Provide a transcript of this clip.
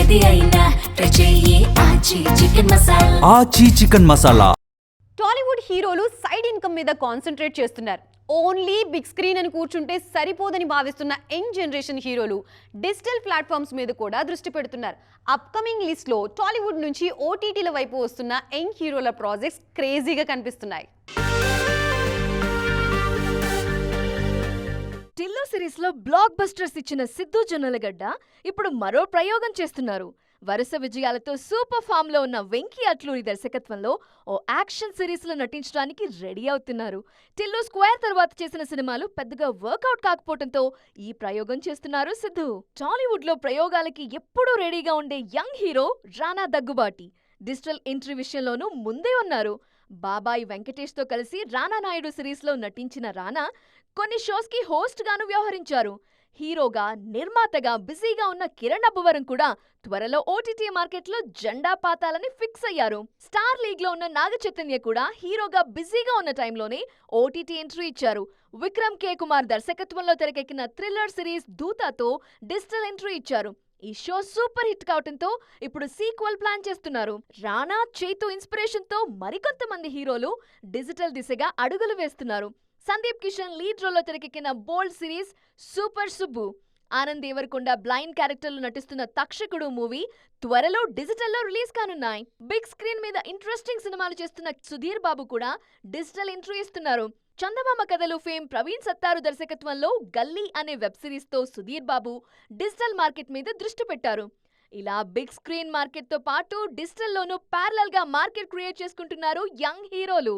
ఏది అయినా ట్రై చెయ్యి ఆచి చికెన్ మసాలా. ఆచి చికెన్ మసాలా. టాలీవుడ్ హీరోలు సైడ్ ఇన్కమ్ మీద కాన్సన్ట్రేట్ చేస్తున్నారు. ఓన్లీ బిగ్ స్క్రీన్ అని కూర్చుంటే సరిపోదని భావిస్తున్న యంగ్ జనరేషన్ హీరోలు డిజిటల్ ప్లాట్ఫామ్స్ మీద కూడా దృష్టి పెడుతున్నారు. అప్కమింగ్ లిస్ట్లో టాలీవుడ్ నుంచి ఓటీటీల వైపు వస్తున్న యంగ్ హీరోల ప్రాజెక్ట్స్ క్రేజీగా కనిపిస్తున్నాయి. టిల్లు సిరీస్ లో బ్లాక్ బస్టర్స్ ఇచ్చిన సిద్ధు జొన్నలగడ్డ ఇప్పుడు మరో ప్రయోగం చేస్తున్నారు. వరుస విజయాలతో సూపర్ ఫామ్ లో ఉన్న వెంకీ అట్లూరి దర్శకత్వంలో ఓ యాక్షన్ సిరీస్ లో నటించడానికి రెడీ అవుతున్నారు. టిల్లు స్క్వేర్ తర్వాత చేసిన సినిమాలు పెద్దగా వర్కౌట్ కాకపోవడంతో ఈ ప్రయోగం చేస్తున్నారు సిద్ధు. టాలీవుడ్ లో ప్రయోగాలకి ఎప్పుడూ రెడీగా ఉండే యంగ్ హీరో రానా దగ్గుబాటి డిజిటల్ ఎంట్రీ విషయంలోనూ ముందే ఉన్నారు. బాబాయ్ వెంకటేష్ తో కలిసి రానా నాయుడు సిరీస్ లో నటించిన రానా కొన్ని షోస్ కి హోస్ట్ గాను వ్యవహరించారు. హీరోగా నిర్మాతగా బిజీగా ఉన్న కిరణ్ అబ్బవరం కూడా త్వరలో ఓటీటీ మార్కెట్ లో జెండా పాతాలని ఫిక్స్ అయ్యారు. స్టార్ లీగ్ లో ఉన్న నాగ చైతన్య కూడా హీరోగా బిజీగా ఉన్న టైంలోనే ఓటీటీ ఎంట్రీ ఇచ్చారు. విక్రమ్ కే కుమార్ దర్శకత్వంలో తెరకెక్కిన థ్రిల్లర్ సిరీస్ దూతాతో డిజిటల్ ఎంట్రీ ఇచ్చారు. ఈ షో సూపర్ హిట్ కావడంతో ఇప్పుడు సీక్వెల్ ప్లాన్ చేస్తున్నారు. రానా చైతు ఇన్స్పిరేషన్ తో మరికొంతమంది హీరోలు డిజిటల్ దిశగా అడుగులు వేస్తున్నారు. సందీప్ కిషన్ లీడ్ రోల్లో తెరకెక్కిన bold series super Subbu, Anand Devarakonda blind క్యారెక్టర్లు నటిస్తున్న తక్షకుడు మూవీ త్వరలో డిజిటల్లో రిలీజ్ కానున్నాయి. బిగ్ స్క్రీన్ మీద ఇంట్రెస్టింగ్ సినిమాలు చేస్తున్న సుధీర్ బాబు కూడా డిజిటల్ ఎంట్రీ ఇస్తున్నారు. చందమామ కథలు ఫేమ్ ప్రవీణ్ సత్తారు దర్శకత్వంలో గల్లీ అనే వెబ్ సిరీస్ తో సుధీర్ బాబు డిజిటల్ మార్కెట్ మీద దృష్టి పెట్టారు. ఇలా బిగ్ స్క్రీన్ మార్కెట్ తో పాటు డిజిటల్లోనూ ప్యారలల్ గా మార్కెట్ క్రియేట్ చేసుకుంటున్నారు యంగ్ హీరోలు.